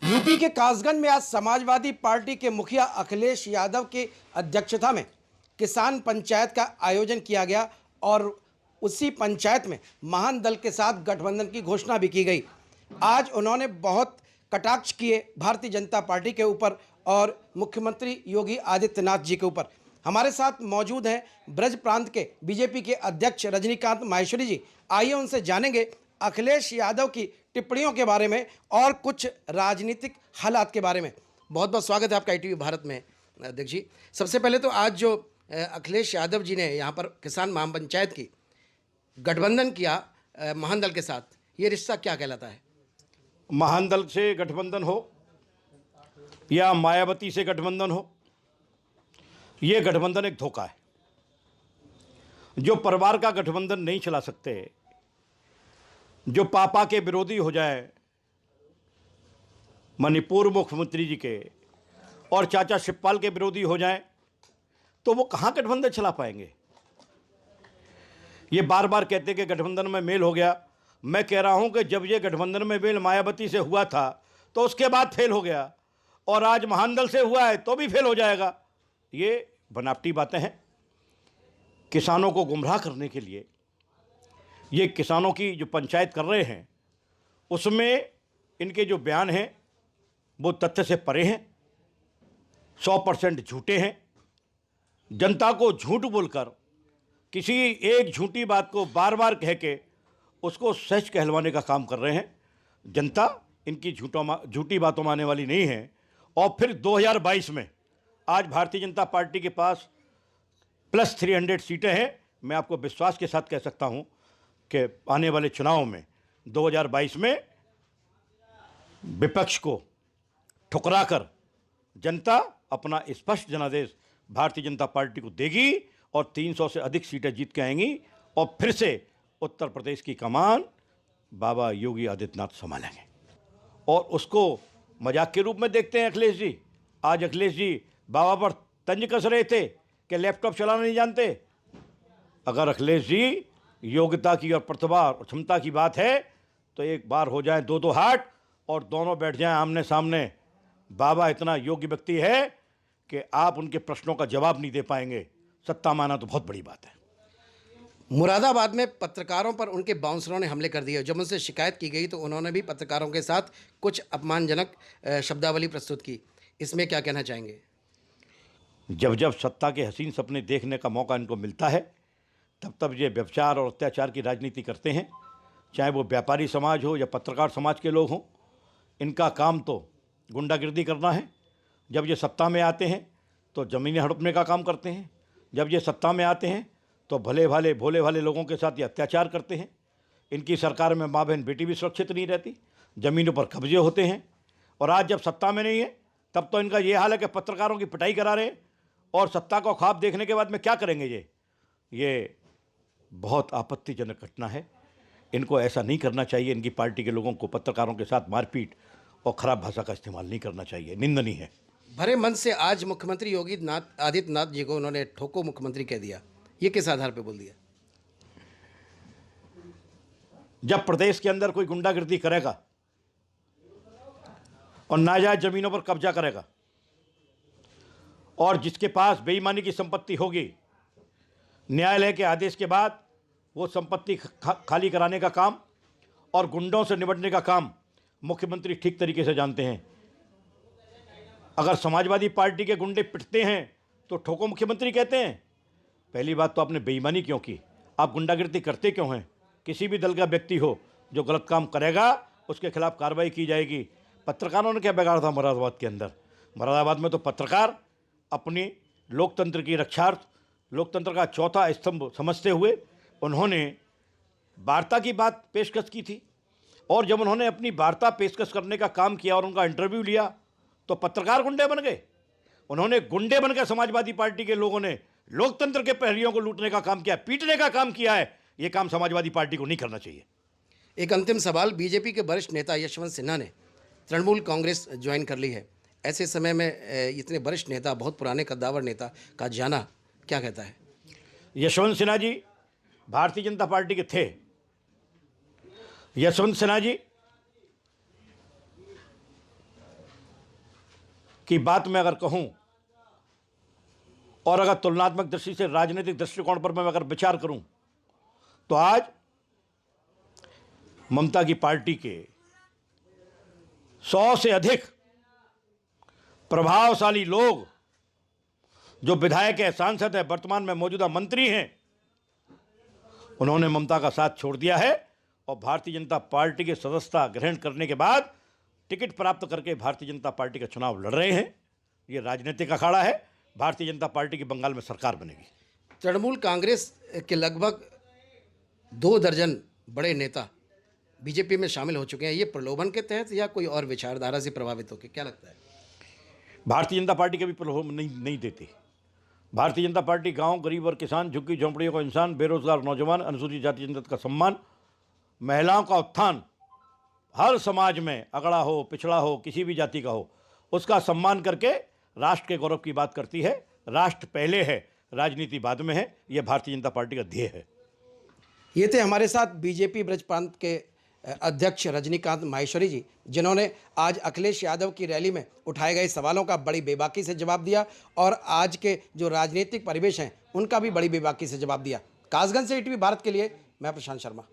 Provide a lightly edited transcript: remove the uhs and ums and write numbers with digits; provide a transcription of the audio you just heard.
UP के कासगंज में आज समाजवादी पार्टी के मुखिया अखिलेश यादव की अध्यक्षता में किसान पंचायत का आयोजन किया गया और उसी पंचायत में महान दल के साथ गठबंधन की घोषणा भी की गई। आज उन्होंने बहुत कटाक्ष किए भारतीय जनता पार्टी के ऊपर और मुख्यमंत्री योगी आदित्यनाथ जी के ऊपर। हमारे साथ मौजूद हैं ब्रज प्रांत के बीजेपी के अध्यक्ष रजनीकांत माहेश्वरी जी। आइए उनसे जानेंगे अखिलेश यादव की टिप्पणियों के बारे में और कुछ राजनीतिक हालात के बारे में। बहुत बहुत स्वागत है आपका ITV भारत में अध्यक्ष जी। सबसे पहले तो आज जो अखिलेश यादव जी ने यहाँ पर किसान महापंचायत की गठबंधन किया महान दल के साथ, ये रिश्ता क्या कहलाता है? महान दल से गठबंधन हो या मायावती से गठबंधन हो, ये गठबंधन एक धोखा है। जो परिवार का गठबंधन नहीं चला सकते, जो पापा के विरोधी हो जाए, मणिपुर मुख्यमंत्री जी के और चाचा शिवपाल के विरोधी हो जाए, तो वो कहाँ गठबंधन चला पाएंगे? ये बार बार कहते कि गठबंधन में मेल हो गया। मैं कह रहा हूं कि जब ये गठबंधन में मेल मायावती से हुआ था तो उसके बाद फेल हो गया, और आज महान दल से हुआ है तो भी फेल हो जाएगा। ये बनावटी बातें हैं। किसानों को गुमराह करने के लिए ये किसानों की जो पंचायत कर रहे हैं, उसमें इनके जो बयान हैं वो तथ्य से परे हैं, 100% झूठे हैं। जनता को झूठ बोलकर किसी एक झूठी बात को बार बार कह के उसको सच कहलवाने का काम कर रहे हैं। जनता इनकी झूठी बातों में आने वाली नहीं है। और फिर 2022 में आज भारतीय जनता पार्टी के पास +300 सीटें हैं। मैं आपको विश्वास के साथ कह सकता हूं कि आने वाले चुनाव में 2022 में विपक्ष को ठुकराकर जनता अपना स्पष्ट जनादेश भारतीय जनता पार्टी को देगी और 300 से अधिक सीटें जीत के आएंगी और फिर से उत्तर प्रदेश की कमान बाबा योगी आदित्यनाथ संभालेंगे। और उसको मजाक के रूप में देखते हैं अखिलेश जी। आज अखिलेश जी बाबा पर तंज कस रहे थे कि लैपटॉप चलाना नहीं जानते। अगर अखिलेश जी योग्यता की और प्रतिभा और क्षमता की बात है तो एक बार हो जाए दो हाथ और दोनों बैठ जाएं आमने सामने। बाबा इतना योग्य व्यक्ति है कि आप उनके प्रश्नों का जवाब नहीं दे पाएंगे। सत्ता माना तो बहुत बड़ी बात है। मुरादाबाद में पत्रकारों पर उनके बाउंसरों ने हमले कर दिए। जब उनसे शिकायत की गई तो उन्होंने भी पत्रकारों के साथ कुछ अपमानजनक शब्दावली प्रस्तुत की। इसमें क्या कहना चाहेंगे? जब जब सत्ता के हसीन सपने देखने का मौका इनको मिलता है तब तब ये व्यभिचार और अत्याचार की राजनीति करते हैं। चाहे वो व्यापारी समाज हो या पत्रकार समाज के लोग हों, इनका काम तो गुंडागिर्दी करना है। जब ये सत्ता में आते हैं तो ज़मीनें हड़पने का काम करते हैं। जब ये सत्ता में आते हैं तो भले भाले लोगों के साथ ये अत्याचार करते हैं। इनकी सरकार में माँ बहन बेटी भी सुरक्षित नहीं रहती, ज़मीनों पर कब्जे होते हैं। और आज जब सत्ता में नहीं है तब तो इनका ये हाल है कि पत्रकारों की पिटाई करा रहे हैं। और सत्ता को ख्वाब देखने के बाद में क्या करेंगे ये बहुत आपत्तिजनक घटना है। इनको ऐसा नहीं करना चाहिए। इनकी पार्टी के लोगों को पत्रकारों के साथ मारपीट और ख़राब भाषा का इस्तेमाल नहीं करना चाहिए, निंदनीय है। भरे मन से आज मुख्यमंत्री योगी आदित्यनाथ जी को उन्होंने ठोको मुख्यमंत्री कह दिया। ये किस आधार पे बोल दिया? जब प्रदेश के अंदर कोई गुंडागिर्दी करेगा और नाजायज जमीनों पर कब्जा करेगा और जिसके पास बेईमानी की संपत्ति होगी, न्यायालय के आदेश के बाद वो संपत्ति खाली कराने का काम और गुंडों से निपटने का काम मुख्यमंत्री ठीक तरीके से जानते हैं। अगर समाजवादी पार्टी के गुंडे पिटते हैं तो ठोको मुख्यमंत्री कहते हैं। पहली बात तो आपने बेईमानी क्यों की? आप गुंडागिर्दी करते क्यों हैं? किसी भी दल का व्यक्ति हो जो गलत काम करेगा उसके खिलाफ कार्रवाई की जाएगी। पत्रकारों ने क्या बिगाड़ा था मुरादाबाद के अंदर? मुरादाबाद में तो पत्रकार अपनी लोकतंत्र की रक्षार्थ, लोकतंत्र का चौथा स्तंभ समझते हुए उन्होंने वार्ता की बात पेशकश की थी। और जब उन्होंने अपनी वार्ता पेशकश करने का काम किया और उनका इंटरव्यू लिया तो पत्रकार गुंडे बन गए। उन्होंने गुंडे बनकर समाजवादी पार्टी के लोगों ने लोकतंत्र के प्रहरियों को लूटने का काम किया, पीटने का काम किया है। ये काम समाजवादी पार्टी को नहीं करना चाहिए। एक अंतिम सवाल, बीजेपी के वरिष्ठ नेता यशवंत सिन्हा ने तृणमूल कांग्रेस ज्वाइन कर ली है। ऐसे समय में इतने वरिष्ठ नेता, बहुत पुराने कद्दावर नेता का जाना क्या कहता है? यशवंत सिन्हा जी भारतीय जनता पार्टी के थे। यशवंत सिन्हा जी की बात मैं अगर कहूं और अगर तुलनात्मक दृष्टि से राजनीतिक दृष्टिकोण पर मैं अगर विचार करूं तो आज ममता की पार्टी के 100 से अधिक प्रभावशाली लोग जो विधायक है, सांसद है, वर्तमान में मौजूदा मंत्री हैं, उन्होंने ममता का साथ छोड़ दिया है और भारतीय जनता पार्टी के सदस्यता ग्रहण करने के बाद टिकट प्राप्त करके भारतीय जनता पार्टी का चुनाव लड़ रहे हैं। ये राजनीतिक अखाड़ा है। भारतीय जनता पार्टी की बंगाल में सरकार बनेगी। तृणमूल कांग्रेस के लगभग 2 दर्जन बड़े नेता बीजेपी में शामिल हो चुके हैं। ये प्रलोभन के तहत या कोई और विचारधारा से प्रभावित होकर, क्या लगता है? भारतीय जनता पार्टी के भी प्रलोभन नहीं देती। भारतीय जनता पार्टी गांव, गरीब और किसान, झुग्गी झोंपड़ियों का इंसान, बेरोजगार नौजवान, अनुसूचित जाति जनजाति का सम्मान, महिलाओं का उत्थान, हर समाज में अगड़ा हो, पिछड़ा हो, किसी भी जाति का हो, उसका सम्मान करके राष्ट्र के गौरव की बात करती है। राष्ट्र पहले है, राजनीति बाद में है। यह भारतीय जनता पार्टी का ध्येय है। ये थे हमारे साथ बीजेपी ब्रज प्रांत के अध्यक्ष रजनीकांत माहेश्वरी जी, जिन्होंने आज अखिलेश यादव की रैली में उठाए गए सवालों का बड़ी बेबाकी से जवाब दिया और आज के जो राजनीतिक परिवेश हैं उनका भी बड़ी बेबाकी से जवाब दिया। कासगंज से ईटीवी भारत के लिए मैं प्रशांत शर्मा।